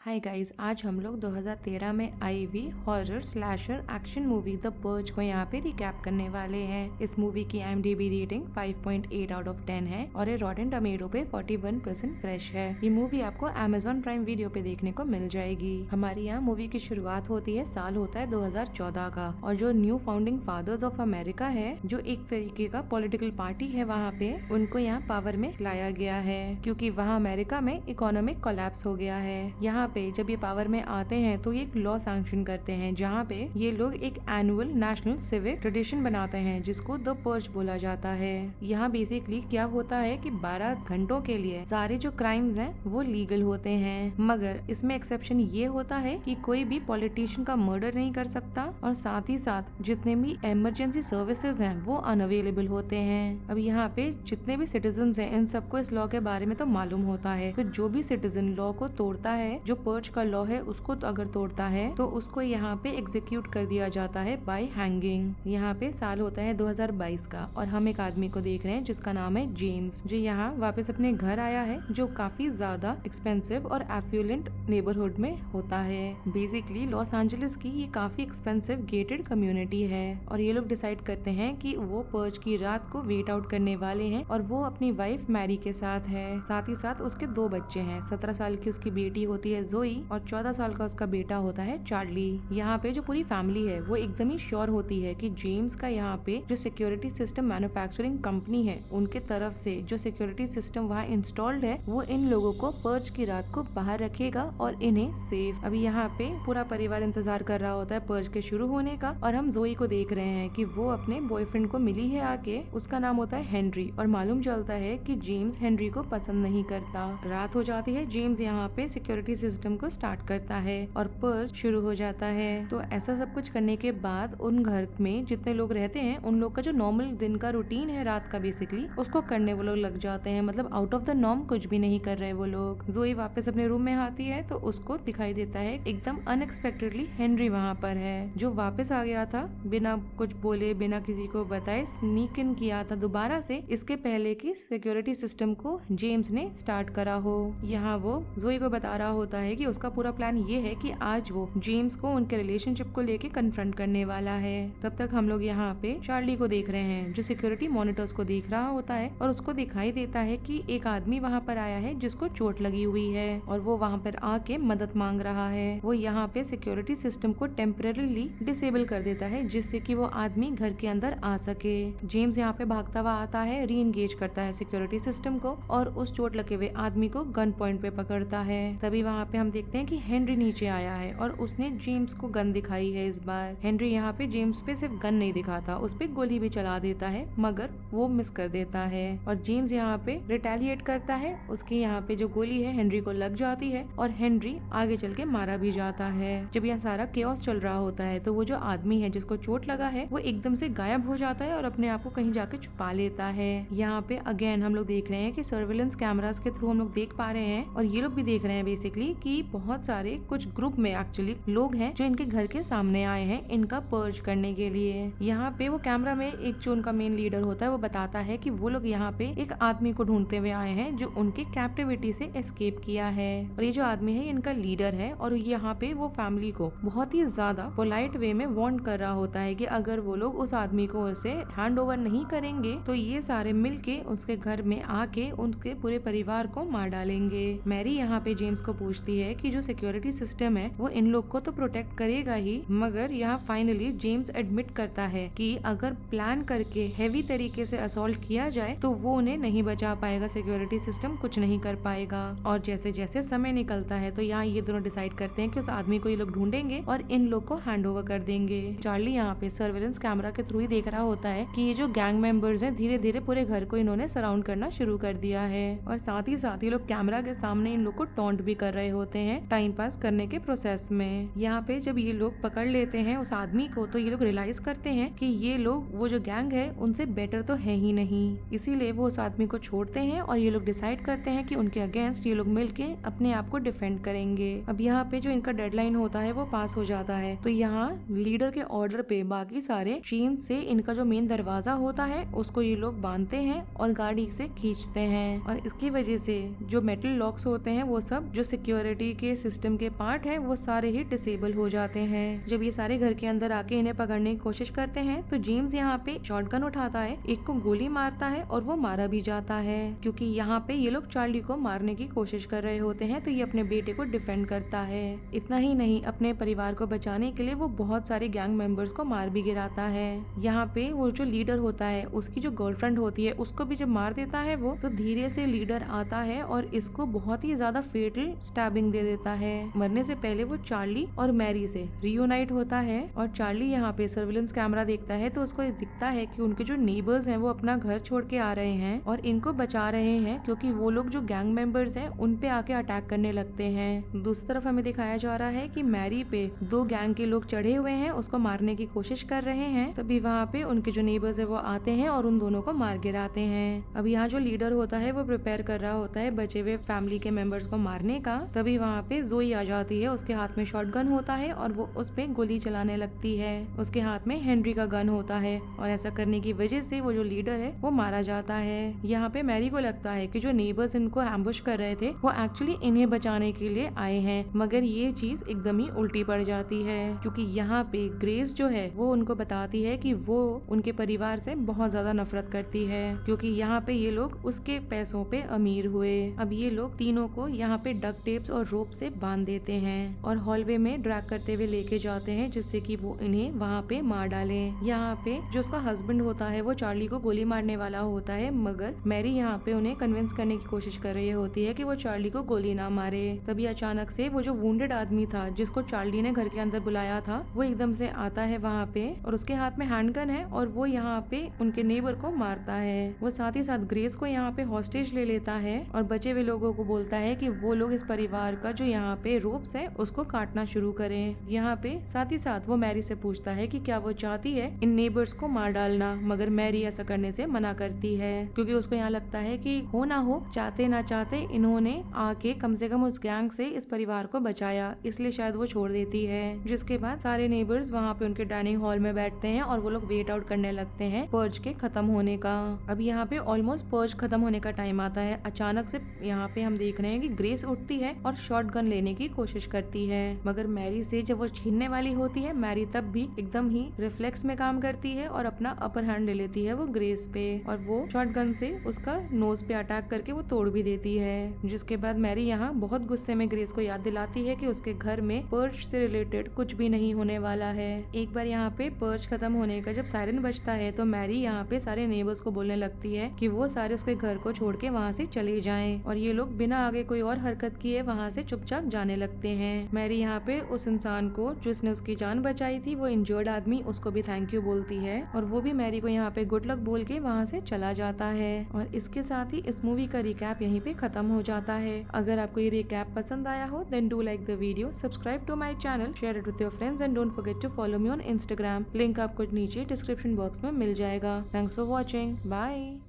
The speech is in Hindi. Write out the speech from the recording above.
हाय गाइस, आज हम लोग 2013 में आई हुई horror slasher action movie the purge को यहाँ पे रिकैप करने वाले हैं। इस मूवी की IMDb रेटिंग 5.8 आउट ऑफ 10 है और ये रॉटेन टमेटो पे 41% फ्रेश है। ये मूवी आपको Amazon प्राइम वीडियो पे देखने को मिल जाएगी। हमारी यहाँ मूवी की शुरुआत होती है, साल होता है 2014 का, और जो new founding fathers of America है, जो एक तरीके का पॉलिटिकल पार्टी है, वहाँ पे उनको यहाँ पावर में लाया गया है क्योंकि वहाँ अमेरिका में इकोनॉमिक कोलैप्स हो गया है। यहाँ पे जब ये पावर में आते हैं तो ये एक लॉ सैंक्शन करते हैं जहाँ पे ये लोग एक एनुअल नेशनल सिविक ट्रेडिशन बनाते हैं जिसको द पर्ज बोला जाता है। यहाँ बेसिकली क्या होता है कि 12 घंटों के लिए सारे जो क्राइम्स हैं वो लीगल होते हैं, मगर इसमें एक्सेप्शन ये होता है कि कोई भी पॉलिटिशियन का मर्डर नहीं कर सकता और साथ ही साथ जितने भी इमरजेंसी सर्विसेज हैं वो अनअवेलेबल होते हैं। अब यहाँ पे जितने भी सिटीजन हैं इन सबको इस लॉ के बारे में तो मालूम होता है, तो जो भी सिटीजन लॉ को तोड़ता है, जो पर्ज का लॉ है उसको तो अगर तोड़ता है तो उसको यहाँ पे एग्जीक्यूट कर दिया जाता है बाय हैंगिंग। यहाँ पे साल होता है 2022 का और हम एक आदमी को देख रहे हैं जिसका नाम है जेम्स, जो यहाँ वापस अपने घर आया है जो काफी ज्यादा एक्सपेंसिव और एफ्लुएंट नेबरहुड में होता है। बेसिकली लॉस एंजलिस की ये काफी एक्सपेंसिव गेटेड कम्युनिटी है और ये लोग डिसाइड करते हैं कि वो पर्ज की रात को वेट आउट करने वाले हैं और वो अपनी वाइफ मैरी के साथ है। साथ ही साथ उसके 2 बच्चे हैं, 17 साल की उसकी बेटी होती है जोई और 14 साल का उसका बेटा होता है चार्ली। यहाँ पे जो पूरी फैमिली है वो एकदम ही श्योर होती है कि जेम्स का यहाँ पे जो सिक्योरिटी सिस्टम मैन्युफैक्चरिंग कंपनी है उनके तरफ से जो सिक्योरिटी सिस्टम वहाँ इंस्टॉल्ड है वो इन लोगों को पर्ज की रात को बाहर रखेगा और इन्हें सेफ। अभी यहाँ पे पूरा परिवार इंतजार कर रहा होता है पर्ज के शुरू होने का और हम जोई को देख रहे हैं कि वो अपने बॉयफ्रेंड को मिली है आके, उसका नाम होता है हेनरी, और मालूम चलता है कि जेम्स हेनरी को पसंद नहीं करता। रात हो जाती है, जेम्स यहाँ पे सिक्योरिटी सिस्टम को स्टार्ट करता है और पर्ज शुरू हो जाता है। तो ऐसा सब कुछ करने के बाद उन घर में जितने लोग रहते हैं उन लोग का जो नॉर्मल दिन का रूटीन है रात का, बेसिकली उसको करने वो लोग लग जाते हैं। मतलब आउट ऑफ द नॉर्म कुछ भी नहीं कर रहे वो लोग। जोई वापस अपने रूम में आती है तो उसको दिखाई देता है एकदम अनएक्सपेक्टेडली हेनरी वहाँ पर है, जो वापस आ गया था बिना कुछ बोले, बिना किसी को बताए स्नीक इन किया था दोबारा से, इसके पहले की सिक्योरिटी सिस्टम को जेम्स ने स्टार्ट करा हो। यहाँ वो जोई को बता रहा होता है कि उसका पूरा प्लान ये है कि आज वो जेम्स को उनके रिलेशनशिप को लेके कन्फ्रंट करने वाला है। तब तक हम लोग यहाँ पे चार्ली को देख रहे हैं जो सिक्योरिटी मॉनिटर्स को देख रहा होता है और उसको दिखाई देता है कि एक आदमी वहाँ पर आया है जिसको चोट लगी हुई है और वो वहाँ पर आके मदद मांग रहा है। वो यहाँ पे सिक्योरिटी सिस्टम को टेम्परेरीली डिसेबल कर देता है जिससे कि वो आदमी घर के अंदर आ सके। जेम्स यहाँ पे भागता हुआ आता है, री एंगेज करता है सिक्योरिटी सिस्टम को और उस चोट लगे हुए आदमी को गन पॉइंट पे पकड़ता है। तभी वहाँ पे हम देखते हैं कि हेनरी नीचे आया है और उसने जेम्स को गन दिखाई है। इस बार हेनरी यहाँ पे जेम्स पे सिर्फ गन नहीं दिखाता, उस पे गोली भी चला देता है, मगर वो मिस कर देता है और जेम्स यहाँ पे रिटेलिएट करता है। उसके यहाँ पे जो गोली है हेनरी को लग जाती है और हेनरी आगे चल के मारा भी जाता है। जब यहाँ सारा केओस चल रहा होता है तो वो जो आदमी है जिसको चोट लगा है वो एकदम से गायब हो जाता है और अपने आप को कहीं जाके छुपा लेता है। यहाँ पे अगेन हम लोग देख रहे हैं कि सर्विलेंस कैमरास के थ्रू हम लोग देख पा रहे हैं और ये लोग भी देख रहे हैं बेसिकली कि बहुत सारे कुछ ग्रुप में एक्चुअली लोग हैं जो इनके घर के सामने आए हैं इनका पर्ज करने के लिए। यहाँ पे वो कैमरा में एक जो उनका मेन लीडर होता है वो बताता है कि वो लोग यहाँ पे एक आदमी को ढूंढते हुए आए हैं जो उनके कैप्टिविटी से एस्केप किया है और ये जो आदमी है इनका लीडर है और यहाँ पे वो फैमिली को बहुत ही ज्यादा पोलाइट वे में वार्न कर रहा होता है कि अगर वो लोग उस आदमी को उसे हैंड ओवर नहीं करेंगे तो ये सारे मिलके उसके घर में आके उनके पूरे परिवार को मार डालेंगे। मैरी यहाँ पे जेम्स को पूछती है कि जो सिक्योरिटी सिस्टम है वो इन लोग को तो प्रोटेक्ट करेगा ही, मगर यहाँ फाइनली जेम्स एडमिट करता है कि अगर प्लान करके हेवी तरीके से असॉल्ट किया जाए तो वो उन्हें नहीं बचा पाएगा, सिक्योरिटी सिस्टम कुछ नहीं कर पाएगा। और जैसे जैसे समय निकलता है तो यहाँ ये दोनों डिसाइड करते हैं कि उस आदमी को ये लोग ढूंढेंगे और इन लोग को हैंड ओवर कर देंगे। चार्ली यहाँ पे सर्वेलेंस कैमरा के थ्रू ही देख रहा होता है कि ये जो गैंग मेंबर्स हैं धीरे धीरे पूरे घर को इन्होंने सराउंड करना शुरू कर दिया है और साथ ही लोग कैमरा के सामने इन लोग को टॉन्ट भी कर रहे होते हैं टाइम पास करने के प्रोसेस में। यहाँ पे जब ये लोग पकड़ लेते हैं उस आदमी को तो ये लोग रियलाइज करते हैं कि ये लोग वो जो गैंग है उनसे बेटर तो है ही नहीं, इसीलिए वो उस आदमी को छोड़ते हैं और ये लोग डिसाइड करते हैं कि उनके अगेंस्ट ये लोग मिलके अपने आप को डिफेंड करेंगे। अब यहाँ पे जो इनका डेडलाइन होता है वो पास हो जाता है तो यहाँ लीडर के ऑर्डर पे बाकी सारे चेन से इनका जो मेन दरवाजा होता है उसको ये लोग बांधते हैं और गाड़ी से खींचते हैं और इसकी वजह से जो मेटल लॉक्स होते हैं वो सब जो सिक्योरिटी सिक्योरिटी के सिस्टम के पार्ट है वो सारे ही डिसेबल हो जाते हैं। जब ये सारे घर के अंदर आके इन्हें पकड़ने की कोशिश करते हैं तो जेम्स यहाँ पे शॉटगन उठाता है, एक को गोली मारता है और वो मारा भी जाता है, क्योंकि यहाँ पे ये लोग चार्ली को मारने की कोशिश कर रहे होते हैं तो ये अपने बेटे को डिफेंड करता है। इतना ही नहीं, अपने परिवार को बचाने के लिए वो बहुत सारे गैंग मेंबर्स को मार भी गिराता है। यहाँ पे वो जो लीडर होता है उसकी जो गर्लफ्रेंड होती है उसको भी जब मार देता है वो, तो धीरे से लीडर आता है और इसको बहुत ही ज्यादा फेटल स्टैबिंग दे देता है। मरने से पहले वो चार्ली और मैरी से रियूनाइट होता है और चार्ली यहाँ पे सर्विलेंस कैमरा देखता है तो उसको दिखता है कि उनके जो नेबर्स हैं वो अपना घर छोड़ के आ रहे हैं और इनको बचा रहे हैं, क्योंकि वो लोग जो गैंग मेंबर्स हैं उन पे आके अटैक करने लगते हैं। दूसरी तरफ हमें दिखाया जा रहा है कि मैरी पे 2 गैंग के लोग चढ़े हुए हैं, उसको मारने की कोशिश कर रहे हैं। तभी वहाँ पे उनके जो नेबर्स है वो आते हैं और उन दोनों को मार गिराते हैं। अब यहाँ जो लीडर होता है वो प्रिपेयर कर रहा होता है बचे हुए फैमिली के मेंबर्स को मारने का। तभी वहाँ पे जोई आ जाती है, उसके हाथ में शॉटगन होता है और वो उस पे गोली चलाने लगती है। उसके हाथ में हेनरी का गन होता है और ऐसा करने की वजह से वो जो लीडर है वो मारा जाता है। यहाँ पे मैरी को लगता है कि जो नेबर्स इनको एम्बुश कर रहे थे वो एक्चुअली इन्हें बचाने के लिए आए हैं, मगर ये चीज एकदम ही उल्टी पड़ जाती है, क्योंकि यहाँ पे ग्रेस जो है वो उनको बताती है कि वो उनके परिवार से बहुत ज्यादा नफरत करती है, क्योंकि यहाँ पे ये लोग उसके पैसों पे अमीर हुए। अब ये लोग तीनों को यहाँ पे डक टेप्स और रोप से बांध देते हैं और हॉलवे में ड्रैग करते हुए लेके जाते हैं, जिससे कि वो इन्हें वहाँ पे मार डाले। यहाँ पे जो उसका हस्बैंड होता है वो चार्ली को गोली मारने वाला होता है, मगर मैरी यहाँ पे उन्हें कन्विंस करने की कोशिश कर रही होती है कि वो चार्ली को गोली ना मारे। तभी अचानक से वो जो वुंडेड आदमी था जिसको चार्ली ने घर के अंदर बुलाया था वो एकदम से आता है वहाँ पे और उसके हाथ में हैंडगन है और वो यहाँ पे उनके नेबर को मारता है। वो साथ ही साथ ग्रेस को यहाँ पे हॉस्टेज ले लेता है और बचे हुए लोगों को बोलता है कि वो लोग इस परिवार का जो यहाँ पे रोप्स है उसको काटना शुरू करें। यहाँ पे साथ ही साथ वो मैरी से पूछता है कि क्या वो चाहती है इन नेबर्स को मार डालना, मगर मैरी ऐसा करने से मना करती है, क्योंकि उसको यहाँ लगता है कि हो ना हो, चाहते ना चाहते इन्होंने आके कम से कम उस गैंग से इस परिवार को बचाया, इसलिए शायद वो छोड़ देती है। जिसके बाद सारे नेबर्स वहाँ पे उनके डाइनिंग हॉल में बैठते हैं और वो लोग वेट आउट करने लगते हैं पर्ज के खत्म होने का। अब यहाँ पे ऑलमोस्ट पर्ज खत्म होने का टाइम आता है। अचानक से यहाँ पे हम देख रहे हैं कि ग्रेस उठती है और शॉटगन लेने की कोशिश करती है, मगर मैरी से जब वो छीनने वाली होती है, मैरी तब भी एकदम ही रिफ्लेक्स में काम करती है और अपना अपर हैंड ले लेती है वो ग्रेस पे और वो शॉटगन से उसका नोज पे अटैक करके वो तोड़ भी देती है। जिसके बाद मैरी यहाँ बहुत गुस्से में ग्रेस को याद दिलाती है कि उसके घर में पर्ज से रिलेटेड कुछ भी नहीं होने वाला है। एक बार यहाँ पे पर्ज खत्म होने का जब सायरन बजता है तो मैरी यहाँ पे सारे नेबर्स को बोलने लगती है कि वो सारे उसके घर को छोड़ के वहाँ से चले जाएं और ये लोग बिना आगे कोई और हरकत किए वहाँ से चुपचाप जाने लगते हैं। मैरी यहाँ पे उस इंसान को जिसने उसकी जान बचाई थी, वो इंजर्ड आदमी, उसको भी थैंक यू बोलती है और वो भी मैरी को यहाँ पे गुड लक बोल के वहाँ से चला जाता है। और इसके साथ ही इस मूवी का रिकैप यहीं पे खत्म हो जाता है। अगर आपको ये रिकैप पसंद आया हो then do like the video, subscribe to my channel, share it with your friends and don't forget to follow me on Instagram. Link आपको नीचे डिस्क्रिप्शन बॉक्स में मिल जाएगा। Thanks for watching, bye.